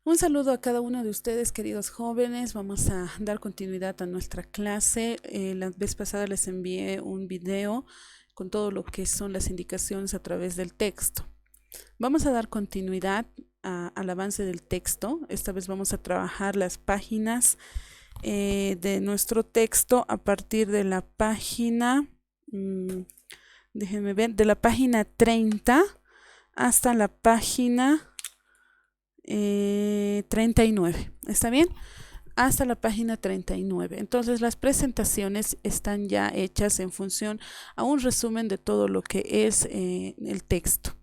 Un saludo a cada uno de ustedes, queridos jóvenes. Vamos a dar continuidad a nuestra clase. La vez pasada les envié un video con todo lo que son las indicaciones a través del texto. Vamos a dar continuidad al avance del texto. Esta vez vamos a trabajar las páginas de nuestro texto a partir de la página, déjenme ver, de la página 30 hasta la página 39. ¿Está bien? Hasta la página 39. Entonces las presentaciones están ya hechas en función a un resumen de todo lo que es el texto.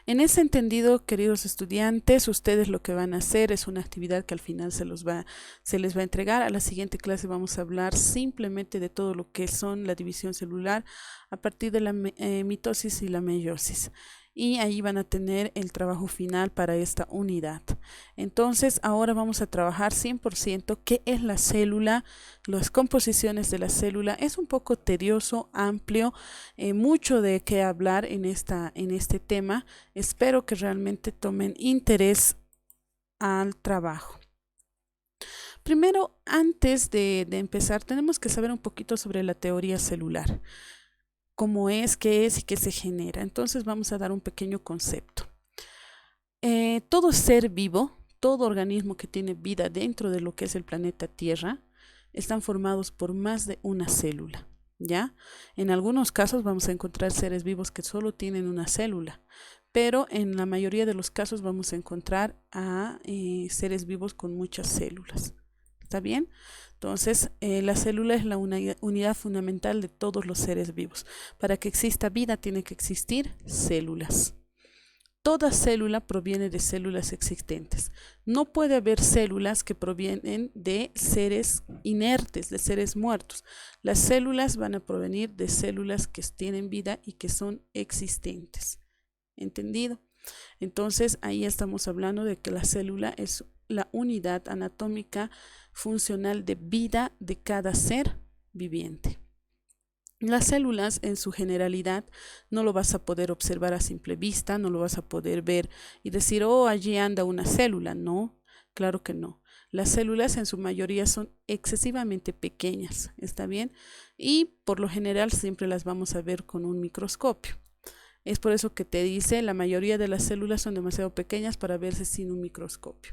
En ese entendido, queridos estudiantes, ustedes lo que van a hacer es una actividad que al final se les va a entregar. A la siguiente clase vamos a hablar simplemente de todo lo que son la división celular a partir de la mitosis y la meiosis. Y ahí van a tener el trabajo final para esta unidad. Entonces, ahora vamos a trabajar 100% qué es la célula, las composiciones de la célula. Es un poco tedioso, amplio, mucho de qué hablar en este tema. Espero que realmente tomen interés al trabajo. Primero, antes de empezar, tenemos que saber un poquito sobre la teoría celular. Cómo es, qué es y qué se genera. Entonces vamos a dar un pequeño concepto. Todo ser vivo, todo organismo que tiene vida dentro de lo que es el planeta Tierra, están formados por más de una célula, ¿ya? En algunos casos vamos a encontrar seres vivos que solo tienen una célula, pero en la mayoría de los casos vamos a encontrar a seres vivos con muchas células. ¿Está bien? Entonces, la célula es la unidad fundamental de todos los seres vivos. Para que exista vida tiene que existir células. Toda célula proviene de células existentes. No puede haber células que provienen de seres inertes, de seres muertos. Las células van a provenir de células que tienen vida y que son existentes. ¿Entendido? Entonces, ahí estamos hablando de que la célula es la unidad anatómica funcional de vida de cada ser viviente. Las células en su generalidad no lo vas a poder observar a simple vista, no lo vas a poder ver y decir, oh, allí anda una célula. No, claro que no. Las células en su mayoría son excesivamente pequeñas, ¿está bien? Y por lo general siempre las vamos a ver con un microscopio. Es por eso que te dice, la mayoría de las células son demasiado pequeñas para verse sin un microscopio.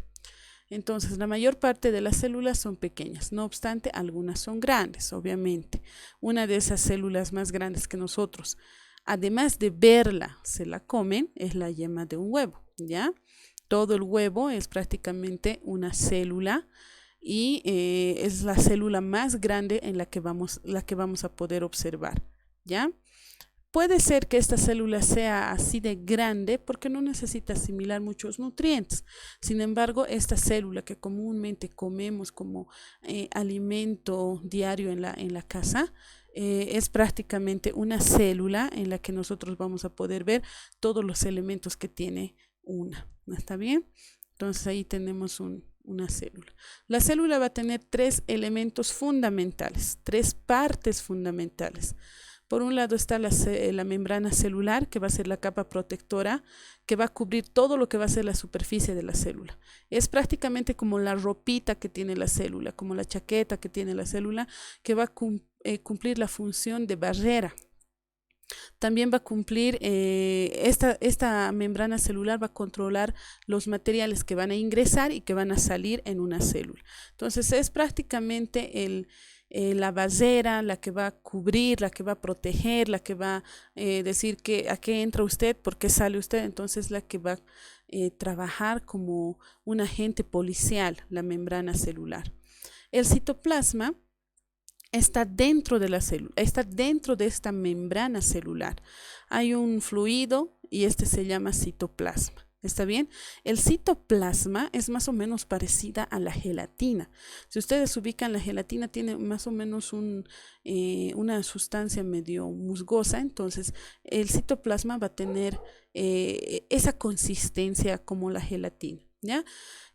Entonces, la mayor parte de las células son pequeñas, no obstante, algunas son grandes, obviamente. Una de esas células más grandes que nosotros, además de verla, se la comen, es la yema de un huevo, ¿ya? Todo el huevo es prácticamente una célula y es la célula más grande en la que vamos a poder observar, ¿ya? Puede ser que esta célula sea así de grande porque no necesita asimilar muchos nutrientes. Sin embargo, esta célula que comúnmente comemos como alimento diario en la casa, es prácticamente una célula en la que nosotros vamos a poder ver todos los elementos que tiene una. ¿No está bien? Entonces ahí tenemos una célula. La célula va a tener tres elementos fundamentales, tres partes fundamentales. Por un lado está la membrana celular, que va a ser la capa protectora, que va a cubrir todo lo que va a ser la superficie de la célula. Es prácticamente como la ropita que tiene la célula, como la chaqueta que tiene la célula, que va a cumplir la función de barrera. También va a cumplir, esta membrana celular va a controlar los materiales que van a ingresar y que van a salir en una célula. Entonces es prácticamente la barrera, la que va a cubrir, la que va a proteger, la que va a decir que a qué entra usted, por qué sale usted. Entonces la que va a trabajar como un agente policial, la membrana celular. El citoplasma está dentro de la célula, está dentro de esta membrana celular. Hay un fluido y este se llama citoplasma. ¿Está bien? El citoplasma es más o menos parecida a la gelatina. Si ustedes ubican, la gelatina tiene más o menos una sustancia medio musgosa, entonces el citoplasma va a tener esa consistencia como la gelatina, ¿ya?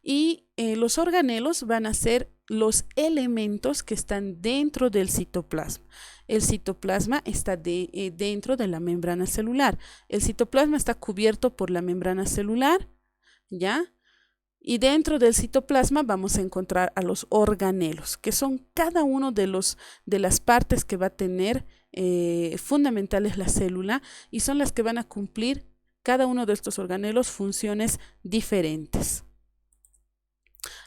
Y los organelos van a ser los elementos que están dentro del citoplasma. El citoplasma está dentro de la membrana celular. El citoplasma está cubierto por la membrana celular, ¿ya? Y dentro del citoplasma vamos a encontrar a los organelos, que son cada uno de las partes que va a tener fundamentales la célula y son las que van a cumplir cada uno de estos organelos funciones diferentes.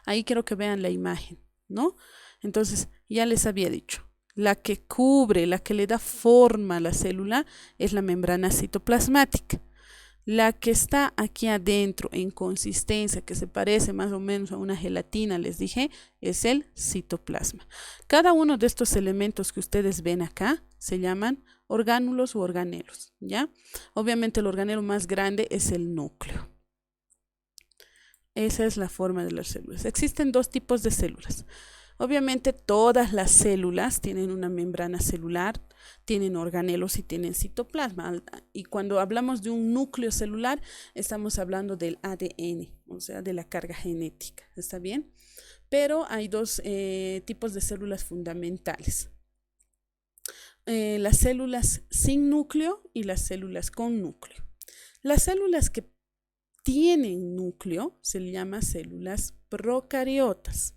Ahí quiero que vean la imagen, ¿no? Entonces, ya les había dicho, la que cubre, la que le da forma a la célula es la membrana citoplasmática. La que está aquí adentro en consistencia, que se parece más o menos a una gelatina, les dije, es el citoplasma. Cada uno de estos elementos que ustedes ven acá se llaman orgánulos u organelos, ¿ya? Obviamente el organelo más grande es el núcleo. Esa es la forma de las células. Existen dos tipos de células. Obviamente todas las células tienen una membrana celular, tienen organelos y tienen citoplasma. Y cuando hablamos de un núcleo celular, estamos hablando del ADN, o sea, de la carga genética. ¿Está bien? Pero hay dos tipos de células fundamentales. Las células sin núcleo y las células con núcleo. Las células que tienen núcleo se le llama células procariotas.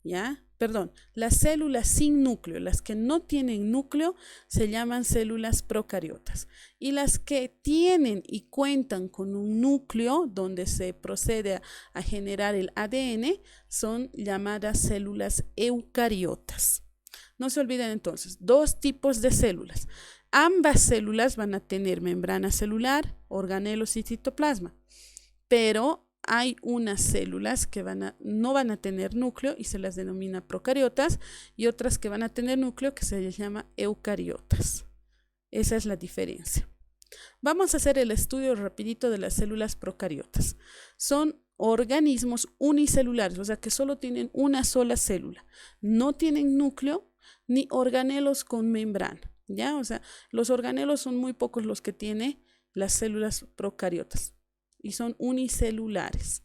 ¿Ya? Perdón, las células sin núcleo, las que no tienen núcleo, se llaman células procariotas. Y las que tienen y cuentan con un núcleo donde se procede a generar el ADN son llamadas células eucariotas. No se olviden entonces, dos tipos de células. Ambas células van a tener membrana celular, organelos y citoplasma, pero hay unas células que no van a tener núcleo y se las denomina procariotas y otras que van a tener núcleo que se les llama eucariotas. Esa es la diferencia. Vamos a hacer el estudio rapidito de las células procariotas. Son organismos unicelulares, o sea que solo tienen una sola célula. No tienen núcleo ni organelos con membrana, ¿ya? O sea, los organelos son muy pocos los que tienen las células procariotas y son unicelulares.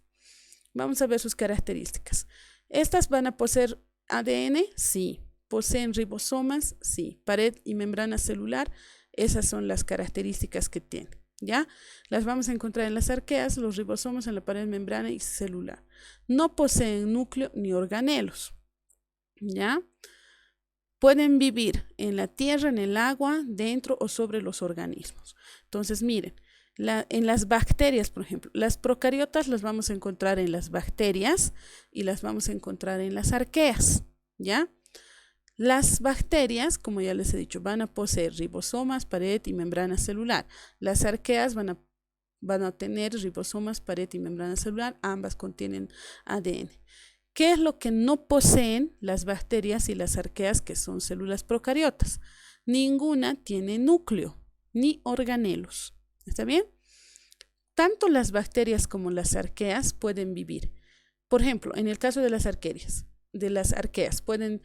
Vamos a ver sus características. ¿Estas van a poseer ADN? Sí. ¿Poseen ribosomas? Sí. ¿Pared y membrana celular? Esas son las características que tienen, ¿ya? Las vamos a encontrar en las arqueas, los ribosomas en la pared membrana y celular. No poseen núcleo ni organelos, ¿ya? Pueden vivir en la tierra, en el agua, dentro o sobre los organismos. Entonces, miren. En las bacterias, por ejemplo, las procariotas las vamos a encontrar en las bacterias y las vamos a encontrar en las arqueas, ¿ya? Las bacterias, como ya les he dicho, van a poseer ribosomas, pared y membrana celular. Las arqueas van a tener ribosomas, pared y membrana celular, ambas contienen ADN. ¿Qué es lo que no poseen las bacterias y las arqueas, que son células procariotas? Ninguna tiene núcleo ni organelos. ¿Está bien? Tanto las bacterias como las arqueas pueden vivir. Por ejemplo, en el caso de las arqueas pueden,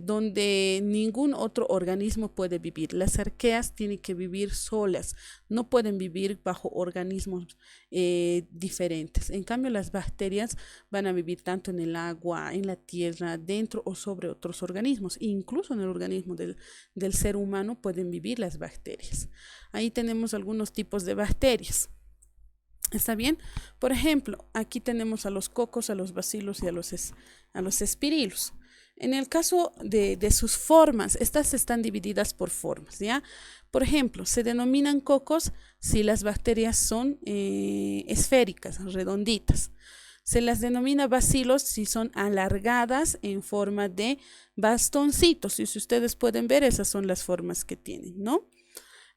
donde ningún otro organismo puede vivir. Las arqueas tienen que vivir solas, no pueden vivir bajo organismos diferentes. En cambio, las bacterias van a vivir tanto en el agua, en la tierra, dentro o sobre otros organismos. Incluso en el organismo del ser humano pueden vivir las bacterias. Ahí tenemos algunos tipos de bacterias. ¿Está bien? Por ejemplo, aquí tenemos a los cocos, a los bacilos y a los espirilos. En el caso de sus formas, estas están divididas por formas, ¿ya? Por ejemplo, se denominan cocos si las bacterias son esféricas, redonditas. Se las denomina bacilos si son alargadas en forma de bastoncitos. Y si ustedes pueden ver, esas son las formas que tienen, ¿no?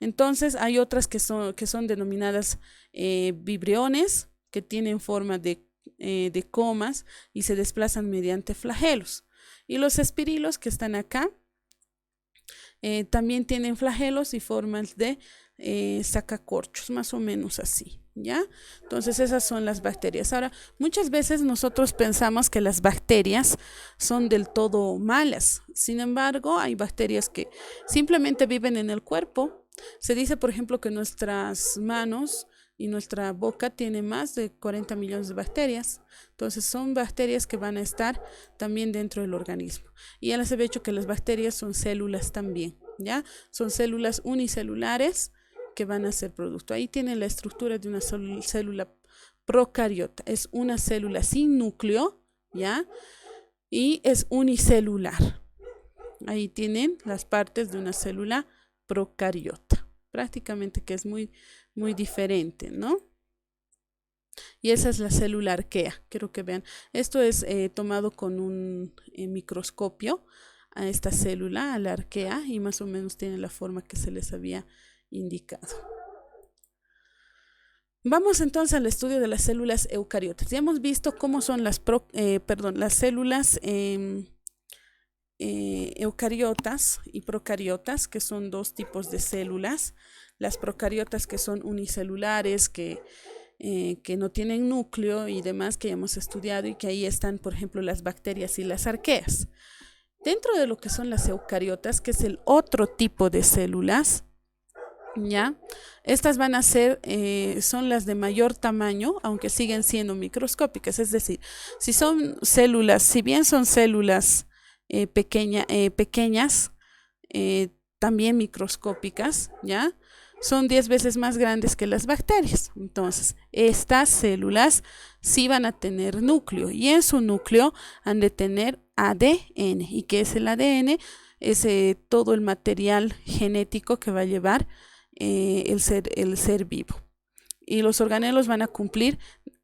Entonces hay otras que son denominadas vibriones, que tienen forma de comas y se desplazan mediante flagelos. Y los espirilos que están acá también tienen flagelos y formas de sacacorchos, más o menos así, ¿ya? Entonces esas son las bacterias. Ahora, muchas veces nosotros pensamos que las bacterias son del todo malas. Sin embargo, hay bacterias que simplemente viven en el cuerpo. Se dice, por ejemplo, que nuestras manos y nuestra boca tiene más de 40 millones de bacterias. Entonces son bacterias que van a estar también dentro del organismo. Y ya les he dicho que las bacterias son células también, ¿ya? Son células unicelulares que van a ser producto. Ahí tienen la estructura de una célula procariota. Es una célula sin núcleo, ¿ya? Y es unicelular. Ahí tienen las partes de una célula procariota. Prácticamente que es muy, muy diferente, ¿no? Y esa es la célula arquea. Quiero que vean. Esto es tomado con un microscopio a esta célula, a la arquea, y más o menos tiene la forma que se les había indicado. Vamos entonces al estudio de las células eucariotas. Ya hemos visto cómo son las células eucariotas y procariotas, que son dos tipos de células. Las procariotas, que son unicelulares, que no tienen núcleo y demás, que ya hemos estudiado, y que ahí están, por ejemplo, las bacterias y las arqueas. Dentro de lo que son las eucariotas, que es el otro tipo de células, ¿ya? Estas van a ser, son las de mayor tamaño, aunque siguen siendo microscópicas. Es decir, si son células, si bien son células pequeñas, también microscópicas, ¿ya? Son 10 veces más grandes que las bacterias. Entonces, estas células sí van a tener núcleo, y en su núcleo han de tener ADN. ¿Y qué es el ADN? Es todo el material genético que va a llevar el ser vivo. Y los organelos van a cumplir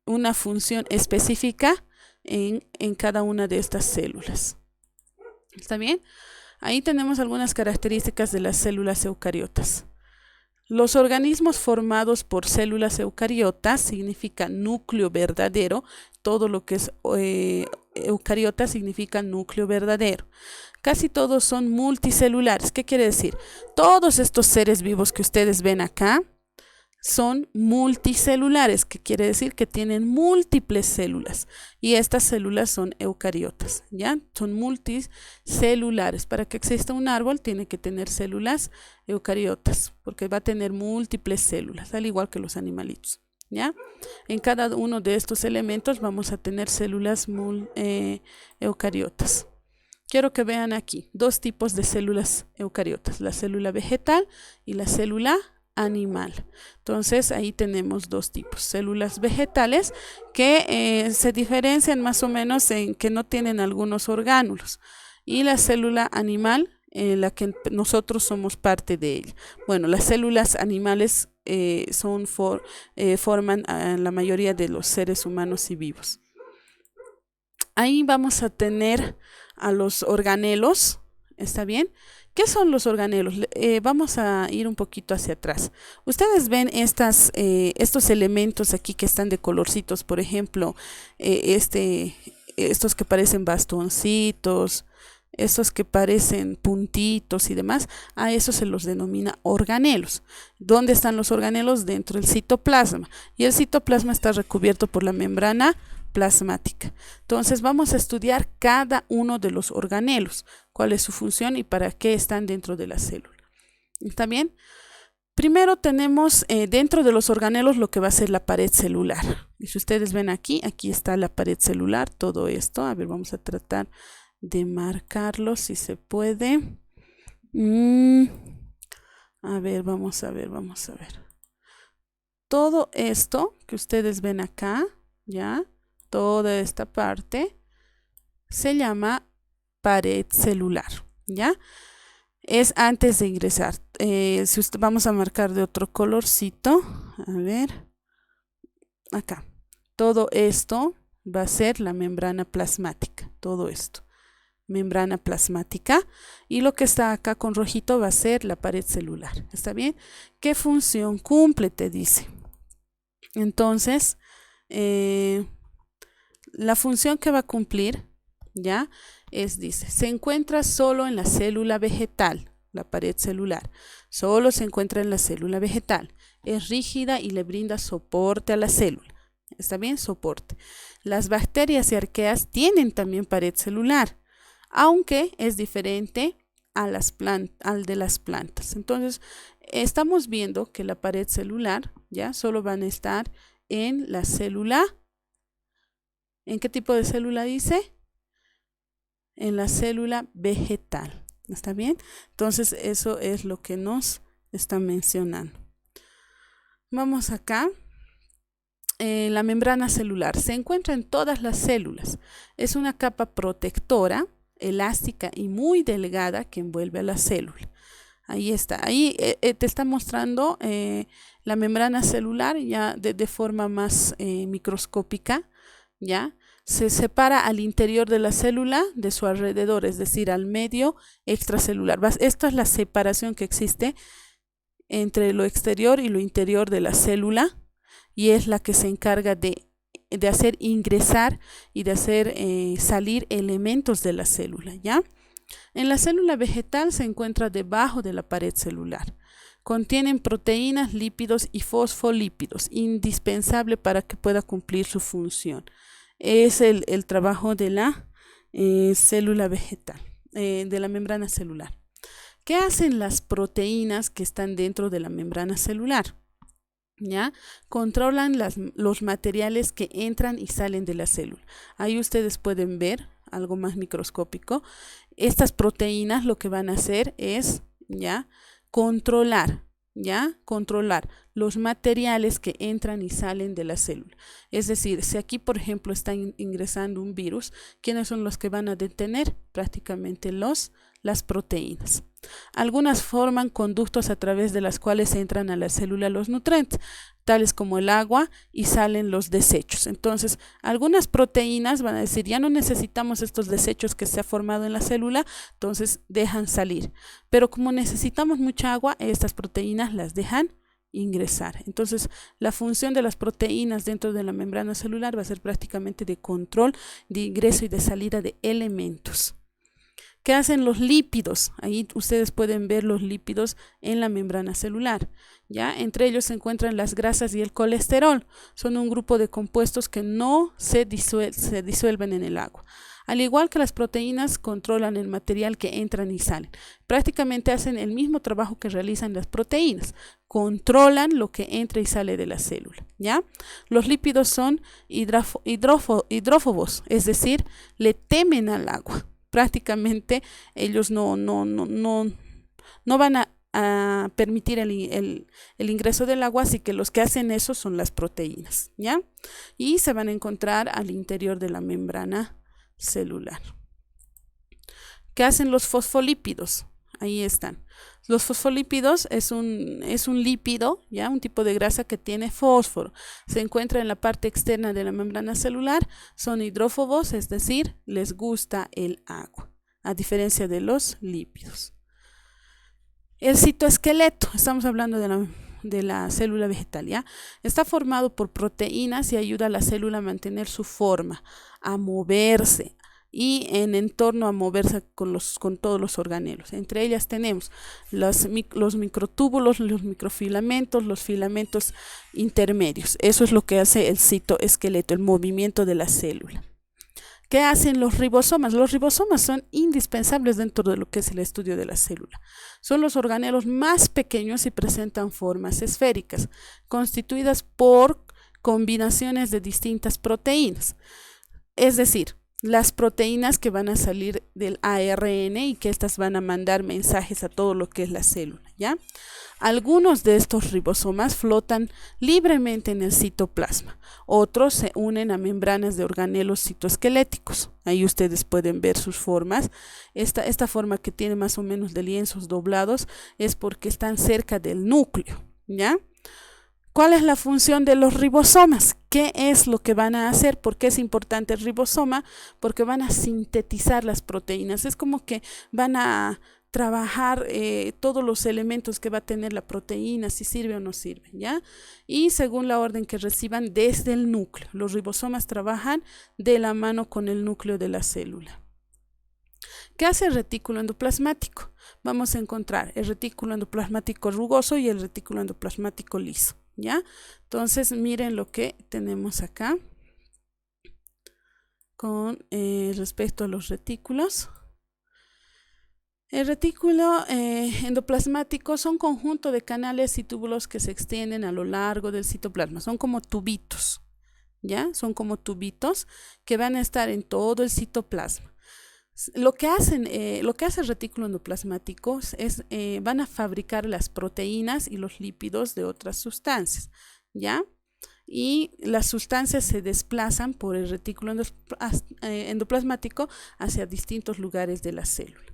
una función específica en cada una de estas células. ¿Está bien? Ahí tenemos algunas características de las células eucariotas. Los organismos formados por células eucariotas significa núcleo verdadero. Todo lo que es eucariota significa núcleo verdadero. Casi todos son multicelulares. ¿Qué quiere decir? Todos estos seres vivos que ustedes ven acá son multicelulares, que quiere decir que tienen múltiples células, y estas células son eucariotas, ¿ya? Son multicelulares. Para que exista un árbol tiene que tener células eucariotas, porque va a tener múltiples células, al igual que los animalitos, ¿ya? En cada uno de estos elementos vamos a tener células eucariotas. Quiero que vean aquí dos tipos de células eucariotas: la célula vegetal y la célula animal. Entonces ahí tenemos dos tipos: células vegetales, que se diferencian más o menos en que no tienen algunos orgánulos, y la célula animal, la que nosotros somos parte de ella. Bueno, las células animales forman a la mayoría de los seres humanos y vivos. Ahí vamos a tener a los organelos. ¿Está bien? ¿Qué son los organelos? Vamos a ir un poquito hacia atrás. Ustedes ven estos elementos aquí que están de colorcitos, por ejemplo, estos que parecen bastoncitos, estos que parecen puntitos y demás. A eso se los denomina organelos. ¿Dónde están los organelos? Dentro del citoplasma. Y el citoplasma está recubierto por la membrana plasmática. Entonces vamos a estudiar cada uno de los organelos, cuál es su función y para qué están dentro de la célula. ¿Está bien? Primero tenemos dentro de los organelos lo que va a ser la pared celular. Y si ustedes ven aquí está la pared celular, todo esto. A ver, vamos a tratar de marcarlo si se puede. A ver, vamos a ver. Todo esto que ustedes ven acá, ¿ya? Toda esta parte se llama pared celular, ¿ya? Es antes de ingresar. Vamos a marcar de otro colorcito. A ver. Acá. Todo esto va a ser la membrana plasmática. Todo esto. Membrana plasmática. Y lo que está acá con rojito va a ser la pared celular. ¿Está bien? ¿Qué función cumple? Te dice. Entonces, la función que va a cumplir, ¿ya? Dice, se encuentra solo en la célula vegetal, la pared celular. Solo se encuentra en la célula vegetal. Es rígida y le brinda soporte a la célula. ¿Está bien? Soporte. Las bacterias y arqueas tienen también pared celular, aunque es diferente al de las plantas. Entonces, estamos viendo que la pared celular, ¿ya? Solo van a estar en la célula. ¿En qué tipo de célula dice? En la célula vegetal. ¿Está bien? Entonces eso es lo que nos está mencionando. Vamos acá la membrana celular se encuentra en todas las células. Es una capa protectora, elástica y muy delgada que envuelve a la célula. Ahí está, ahí te está mostrando la membrana celular ya de forma más microscópica, ¿ya? Se separa al interior de la célula de su alrededor, es decir, al medio extracelular. Esta es la separación que existe entre lo exterior y lo interior de la célula y es la que se encarga de hacer ingresar y de hacer salir elementos de la célula, ¿ya? En la célula vegetal se encuentra debajo de la pared celular. Contienen proteínas, lípidos y fosfolípidos, indispensable para que pueda cumplir su función. Es el trabajo de la célula vegetal, de la membrana celular. ¿Qué hacen las proteínas que están dentro de la membrana celular? ¿Ya? Controlan los materiales que entran y salen de la célula. Ahí ustedes pueden ver algo más microscópico. Estas proteínas lo que van a hacer es, ¿ya? Controlar los materiales que entran y salen de la célula. Es decir, si aquí, por ejemplo, está ingresando un virus, ¿quiénes son los que van a detener? Prácticamente las proteínas. Algunas forman conductos a través de las cuales entran a la célula los nutrientes, tales como el agua, y salen los desechos. Entonces, algunas proteínas van a decir, ya no necesitamos estos desechos que se ha formado en la célula, entonces dejan salir. Pero como necesitamos mucha agua, estas proteínas las dejan ingresar. Entonces, la función de las proteínas dentro de la membrana celular va a ser prácticamente de control de ingreso y de salida de elementos. ¿Qué hacen los lípidos? Ahí ustedes pueden ver los lípidos en la membrana celular, ¿ya? Entre ellos se encuentran las grasas y el colesterol. Son un grupo de compuestos que no se disuelven en el agua. Al igual que las proteínas, controlan el material que entran y salen. Prácticamente hacen el mismo trabajo que realizan las proteínas. Controlan lo que entra y sale de la célula, ¿ya? Los lípidos son hidrófobos, es decir, le temen al agua. Prácticamente ellos no van a permitir el ingreso del agua, así que los que hacen eso son las proteínas, ¿ya? Y se van a encontrar al interior de la membrana celular. ¿Qué hacen los fosfolípidos? Ahí están. Los fosfolípidos es un lípido, ¿ya? Un tipo de grasa que tiene fósforo. Se encuentra en la parte externa de la membrana celular. Son hidrófobos, es decir, les gusta el agua, a diferencia de los lípidos. El citoesqueleto, estamos hablando de la célula vegetal, ¿ya? Está formado por proteínas y ayuda a la célula a mantener su forma, a moverse, y en entorno a moverse con todos los organelos. Entre ellas tenemos los microtúbulos, los microfilamentos, los filamentos intermedios. Eso es lo que hace el citoesqueleto, el movimiento de la célula. ¿Qué hacen los ribosomas? Los ribosomas son indispensables dentro de lo que es el estudio de la célula. Son los organelos más pequeños y presentan formas esféricas, constituidas por combinaciones de distintas proteínas. Es decir, las proteínas que van a salir del ARN y que estas van a mandar mensajes a todo lo que es la célula, ¿ya? Algunos de estos ribosomas flotan libremente en el citoplasma, otros se unen a membranas de organelos citoesqueléticos. Ahí ustedes pueden ver sus formas. Esta forma que tiene más o menos de lienzos doblados es porque están cerca del núcleo, ¿ya? ¿Cuál es la función de los ribosomas? ¿Qué es lo que van a hacer? ¿Por qué es importante el ribosoma? Porque van a sintetizar las proteínas. Es como que van a trabajar todos los elementos que va a tener la proteína, si sirve o no sirve, ¿ya? Y según la orden que reciban desde el núcleo. Los ribosomas trabajan de la mano con el núcleo de la célula. ¿Qué hace el retículo endoplasmático? Vamos a encontrar el retículo endoplasmático rugoso y el retículo endoplasmático liso, ¿ya? Entonces miren lo que tenemos acá con respecto a los retículos. El retículo endoplasmático son conjunto de canales y túbulos que se extienden a lo largo del citoplasma. Son como tubitos, ¿ya? Son como tubitos que van a estar en todo el citoplasma. Lo que hace el retículo endoplasmático es van a fabricar las proteínas y los lípidos de otras sustancias, ¿ya? y las sustancias se desplazan por el retículo endoplasmático hacia distintos lugares de la célula.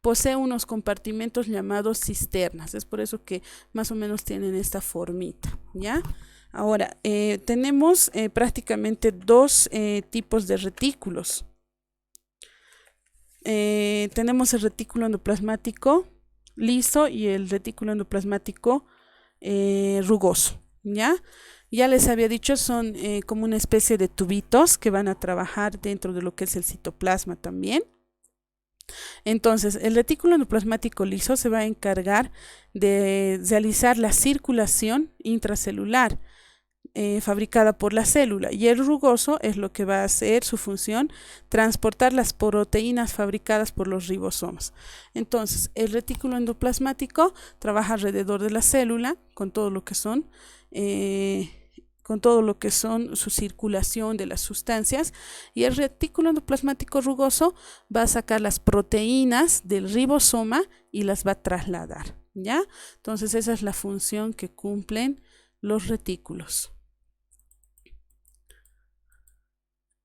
Posee unos compartimentos llamados cisternas, es por eso que más o menos tienen esta formita, ¿ya? Ahora, tenemos prácticamente dos tipos de retículos. Tenemos el retículo endoplasmático liso y el retículo endoplasmático rugoso, ¿ya? Ya les había dicho, son como una especie de tubitos que van a trabajar dentro de lo que es el citoplasma también. Entonces, el retículo endoplasmático liso se va a encargar de realizar la circulación intracelular fabricada por la célula, y el rugoso es lo que va a hacer su función, transportar las proteínas fabricadas por los ribosomas. Entonces, el retículo endoplasmático trabaja alrededor de la célula con todo lo que son su circulación de las sustancias, y el retículo endoplasmático rugoso va a sacar las proteínas del ribosoma y las va a trasladar, ¿ya? Entonces esa es la función que cumplen los retículos.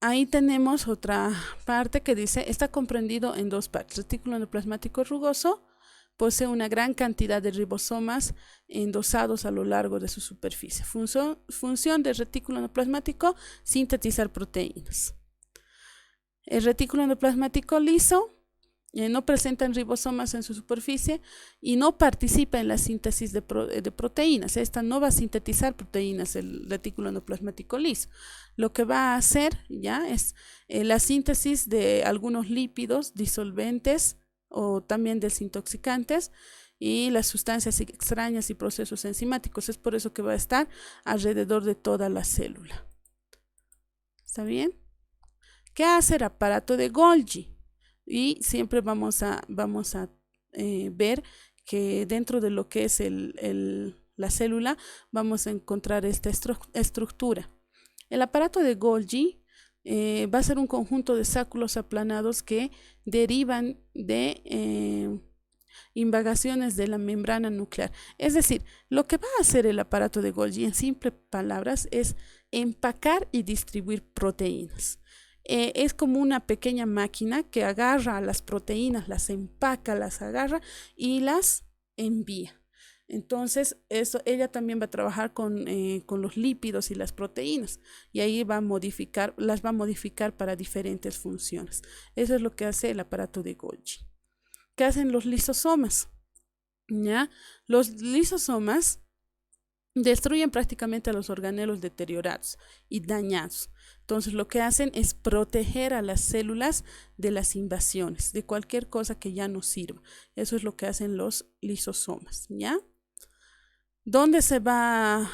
Ahí tenemos otra parte que dice, está comprendido en dos partes. El retículo endoplasmático rugoso posee una gran cantidad de ribosomas endosados a lo largo de su superficie. Función del retículo endoplasmático, sintetizar proteínas. El retículo endoplasmático liso no presenta ribosomas en su superficie y no participa en la síntesis de proteínas. Esta no va a sintetizar proteínas, el retículo endoplasmático liso. Lo que va a hacer ya es la síntesis de algunos lípidos disolventes o también desintoxicantes y las sustancias extrañas y procesos enzimáticos. Es por eso que va a estar alrededor de toda la célula. ¿Está bien? ¿Qué hace el aparato de Golgi? Y siempre vamos a ver que dentro de lo que es la célula vamos a encontrar esta estructura. El aparato de Golgi va a ser un conjunto de sacos aplanados que derivan de invagaciones de la membrana nuclear. Es decir, lo que va a hacer el aparato de Golgi, en simples palabras, es empacar y distribuir proteínas. Es como una pequeña máquina que agarra las proteínas, las empaca, las agarra y las envía. Entonces, ella también va a trabajar con los lípidos y las proteínas, y ahí las va a modificar para diferentes funciones. Eso es lo que hace el aparato de Golgi. ¿Qué hacen los lisosomas? ¿Ya? Los lisosomas destruyen prácticamente a los organelos deteriorados y dañados. Entonces lo que hacen es proteger a las células de las invasiones, de cualquier cosa que ya no sirva. Eso es lo que hacen los lisosomas, ¿ya? ¿Dónde se van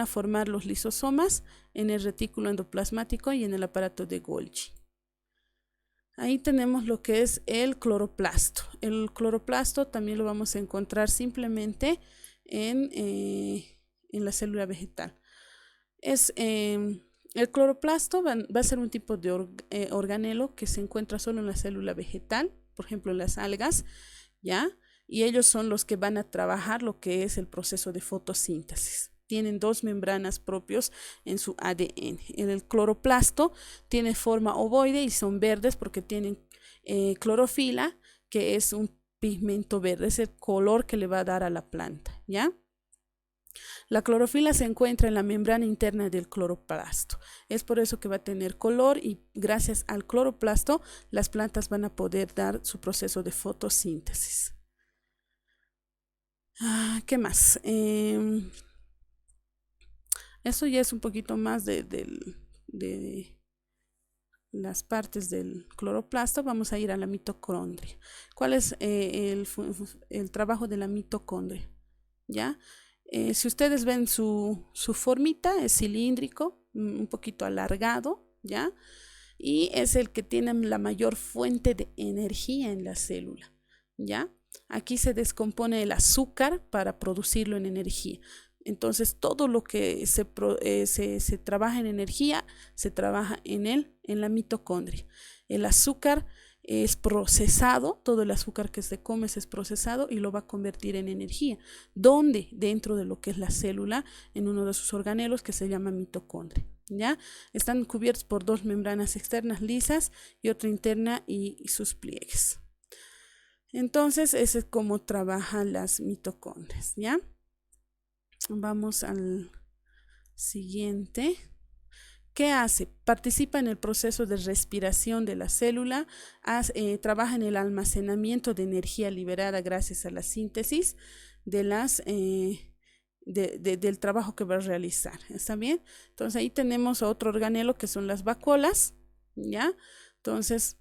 a formar los lisosomas? En el retículo endoplasmático y en el aparato de Golgi. Ahí tenemos lo que es el cloroplasto. El cloroplasto también lo vamos a encontrar simplemente en la célula vegetal. El cloroplasto va a ser un tipo de organelo que se encuentra solo en la célula vegetal, por ejemplo en las algas, ¿ya? Y ellos son los que van a trabajar lo que es el proceso de fotosíntesis. Tienen dos membranas propios en su ADN. El cloroplasto tiene forma ovoide y son verdes porque tienen clorofila, que es un pigmento verde, es el color que le va a dar a la planta, ¿ya? La clorofila se encuentra en la membrana interna del cloroplasto. Es por eso que va a tener color, y gracias al cloroplasto las plantas van a poder dar su proceso de fotosíntesis. ¿Qué más? Eso ya es un poquito más de las partes del cloroplasto. Vamos a ir a la mitocondria. ¿Cuál es el trabajo de la mitocondria? ¿Ya? Si ustedes ven su formita, es cilíndrico, un poquito alargado, ¿ya? Y es el que tiene la mayor fuente de energía en la célula, ¿ya? Aquí se descompone el azúcar para producirlo en energía. Entonces todo lo que se trabaja en energía se trabaja en la mitocondria. El azúcar es procesado, todo el azúcar que se come es procesado y lo va a convertir en energía, donde dentro de lo que es la célula, en uno de sus organelos que se llama mitocondria. ¿Ya? Están cubiertos por dos membranas externas lisas y otra interna y sus pliegues. Entonces, ese es cómo trabajan las mitocondrias, ¿ya? Vamos al siguiente. ¿Qué hace? Participa en el proceso de respiración de la célula, trabaja en el almacenamiento de energía liberada gracias a la síntesis de las, del trabajo que va a realizar. ¿Está bien? Entonces ahí tenemos otro organelo que son las vacuolas, ¿ya? Entonces,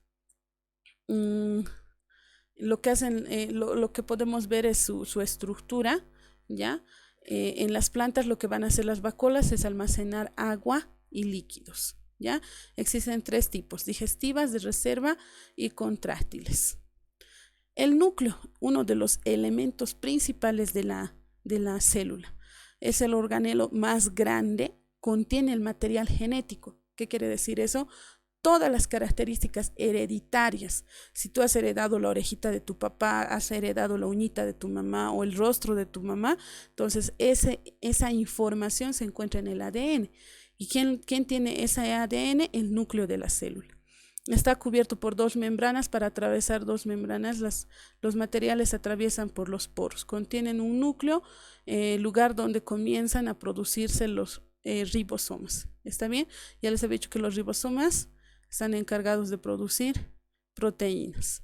lo que hacen, lo que podemos ver es su estructura, ¿ya? En las plantas lo que van a hacer las vacuolas es almacenar agua y líquidos, ¿ya? Existen tres tipos: digestivas, de reserva y contráctiles. El núcleo, uno de los elementos principales de la célula, es el organelo más grande, contiene el material genético. ¿Qué quiere decir eso? Todas las características hereditarias. Si tú has heredado la orejita de tu papá, has heredado la uñita de tu mamá o el rostro de tu mamá, entonces esa información se encuentra en el ADN. ¿Y quién tiene ese ADN? El núcleo de la célula. Está cubierto por dos membranas. Para atravesar dos membranas, los materiales atraviesan por los poros. Contienen un núcleo, lugar donde comienzan a producirse los ribosomas. ¿Está bien? Ya les había dicho que los ribosomas están encargados de producir proteínas.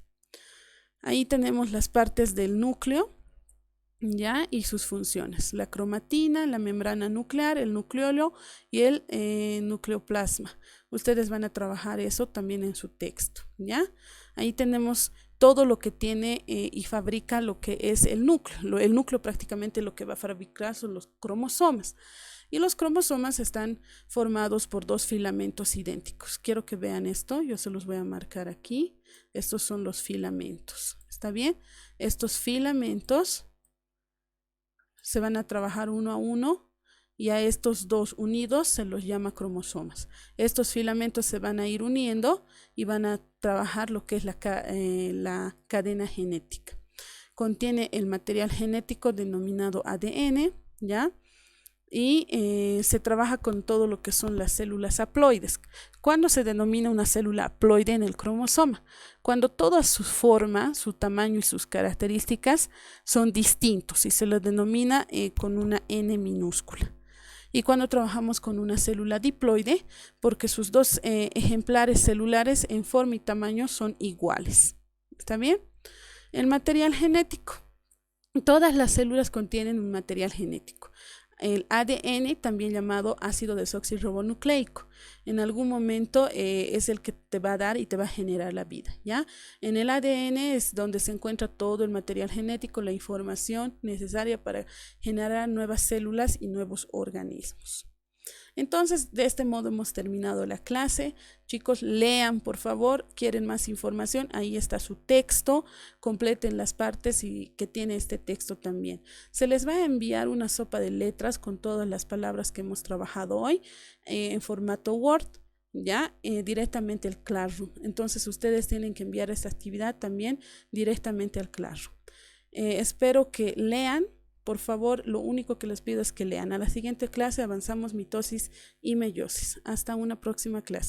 Ahí tenemos las partes del núcleo, ¿ya? Y sus funciones: la cromatina, la membrana nuclear, el nucleolo y el nucleoplasma. Ustedes van a trabajar eso también en su texto, ¿ya? Ahí tenemos todo lo que tiene y fabrica lo que es el núcleo. El núcleo prácticamente lo que va a fabricar son los cromosomas. Y los cromosomas están formados por dos filamentos idénticos. Quiero que vean esto, yo se los voy a marcar aquí. Estos son los filamentos, ¿está bien? Estos filamentos se van a trabajar uno a uno y a estos dos unidos se los llama cromosomas. Estos filamentos se van a ir uniendo y van a trabajar lo que es la cadena genética. Contiene el material genético denominado ADN, ¿ya? Y se trabaja con todo lo que son las células haploides. ¿Cuándo se denomina una célula haploide? En el cromosoma, cuando toda su forma, su tamaño y sus características son distintos y se lo denomina con una N minúscula. Y cuando trabajamos con una célula diploide, porque sus dos ejemplares celulares en forma y tamaño son iguales. ¿Está bien? El material genético. Todas las células contienen un material genético. El ADN, también llamado ácido desoxirribonucleico, en algún momento es el que te va a dar y te va a generar la vida, ¿ya? En el ADN es donde se encuentra todo el material genético, la información necesaria para generar nuevas células y nuevos organismos. Entonces, de este modo hemos terminado la clase. Chicos, lean, por favor. ¿Quieren más información? Ahí está su texto. Completen las partes que tiene este texto también. Se les va a enviar una sopa de letras con todas las palabras que hemos trabajado hoy en formato Word, ya directamente al Classroom. Entonces, ustedes tienen que enviar esta actividad también directamente al Classroom. Espero que lean. Por favor, lo único que les pido es que lean. A la siguiente clase avanzamos mitosis y meiosis. Hasta una próxima clase.